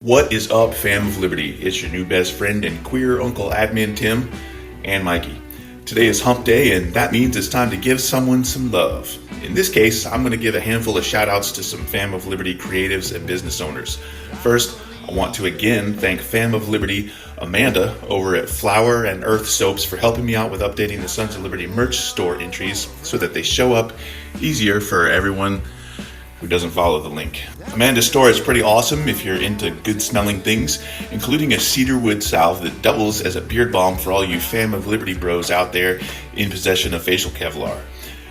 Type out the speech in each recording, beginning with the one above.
What is up, fam of Liberty? It's your new best friend and queer uncle admin Tim and Mikey. Today is hump day, and that means it's time to give someone some love. In this case, I'm going to give a handful of shout outs to some Fam of Liberty creatives and business owners. First, I want to again thank Fam of Liberty Amanda over at Flower and Earth Soaps for helping me out with updating the Sons of Liberty merch store entries so that they show up easier for everyone who doesn't follow the link. Amanda's store is pretty awesome if you're into good smelling things, including a cedarwood salve that doubles as a beard balm for all you Fam of Liberty bros out there in possession of facial Kevlar.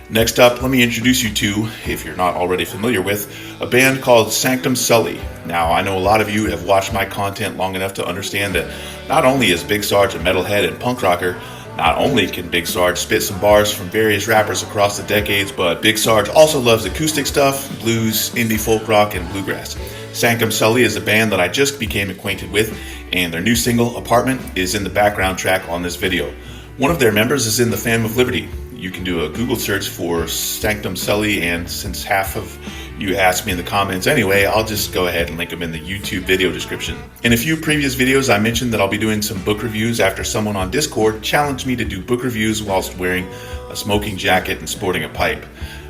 Next up, let me introduce you to, if you're not already familiar with, a band called Sanctum Sully. Now, I know a lot of you have watched my content long enough to understand that not only is Big Sarge a metalhead and punk rocker, not only can Big Sarge spit some bars from various rappers across the decades, but Big Sarge also loves acoustic stuff, blues, indie folk rock, and bluegrass. Sanctum Sully is a band that I just became acquainted with, and their new single, Apartment, is in the background track on this video. One of their members is in the Fam of Liberty. You can do a Google search for Sanctum Sully, and since half of you asked me in the comments anyway, I'll just go ahead and link them in the YouTube video description. In a few previous videos, I mentioned that I'll be doing some book reviews after someone on Discord challenged me to do book reviews whilst wearing a smoking jacket and sporting a pipe.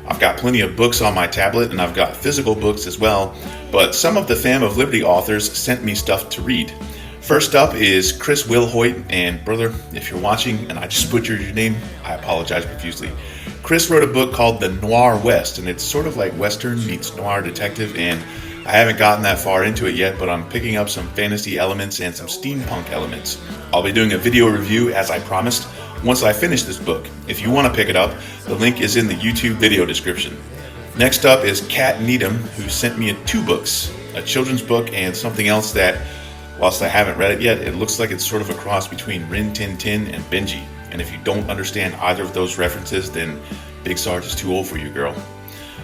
I've got plenty of books on my tablet, and I've got physical books as well, but some of the Fam of Liberty authors sent me stuff to read. First up is Chris Willhoite, and brother, if you're watching and I just butchered your name, I apologize profusely. Chris wrote a book called The Noir West, and it's sort of like Western meets noir detective, and I haven't gotten that far into it yet, but I'm picking up some fantasy elements and some steampunk elements. I'll be doing a video review, as I promised, once I finish this book. If you want to pick it up, the link is in the YouTube video description. Next up is Kat Needham, who sent me two books, a children's book and something else that, whilst I haven't read it yet, it looks like it's sort of a cross between Rin Tin Tin and Benji. And if you don't understand either of those references, then Big Sarge is too old for you, girl.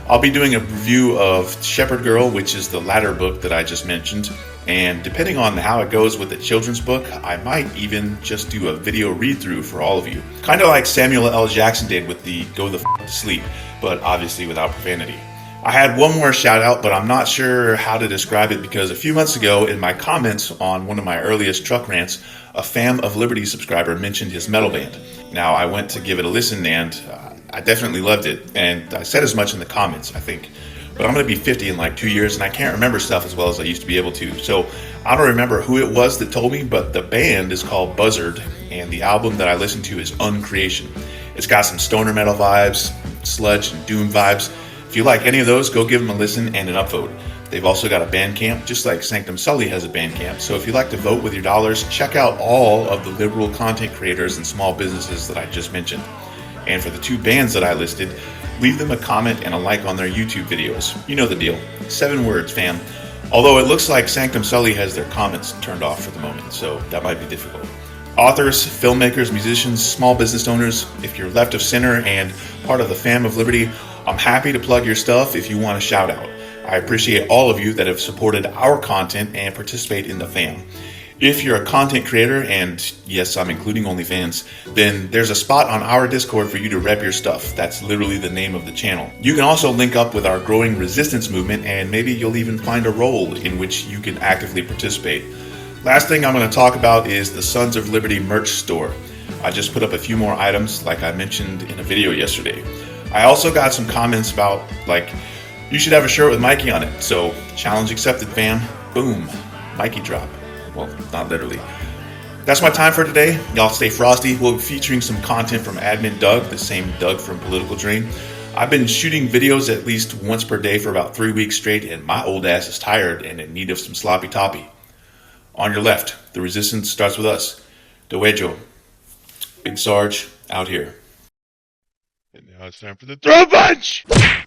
I'll be doing a review of Shepherd Girl, which is the latter book that I just mentioned. And depending on how it goes with the children's book, I might even just do a video read-through for all of you. Kind of like Samuel L. Jackson did with the Go the F to Sleep, but obviously without profanity. I had one more shout out, but I'm not sure how to describe it because a few months ago in my comments on one of my earliest truck rants, a Fam of Liberty subscriber mentioned his metal band. Now I went to give it a listen and I definitely loved it, and I said as much in the comments, I think. But I'm going to be 50 in like 2 years and I can't remember stuff as well as I used to be able to. So I don't remember who it was that told me, but the band is called Buzzurd and the album that I listened to is Uncreation. It's got some stoner metal vibes, sludge and doom vibes. If you like any of those, go give them a listen and an upvote. They've also got a Bandcamp, just like Sanctum Sully has a Bandcamp. So if you like to vote with your dollars, check out all of the liberal content creators and small businesses that I just mentioned. And for the two bands that I listed, leave them a comment and a like on their YouTube videos. You know the deal. 7 words, fam. Although it looks like Sanctum Sully has their comments turned off for the moment, so that might be difficult. Authors, filmmakers, musicians, small business owners, if you're left of center and part of the Fam of Liberty, I'm happy to plug your stuff if you want a shout out. I appreciate all of you that have supported our content and participate in the fam. If you're a content creator, and yes, I'm including OnlyFans, then there's a spot on our Discord for you to rep your stuff. That's literally the name of the channel. You can also link up with our growing resistance movement, and maybe you'll even find a role in which you can actively participate. Last thing I'm going to talk about is the Sons of Liberty merch store. I just put up a few more items like I mentioned in a video yesterday. I also got some comments about, like, you should have a shirt with Mikey on it. So, challenge accepted, fam. Boom. Mikey drop. Well, not literally. That's my time for today. Y'all stay frosty. We'll be featuring some content from Admin Doug, the same Doug from Political Drain. I've been shooting videos at least once per day for about 3 weeks straight, and my old ass is tired and in need of some sloppy toppy. On your left, the resistance starts with us. Doejo. Big Sarge, out here. And now it's time for the Throatpunch!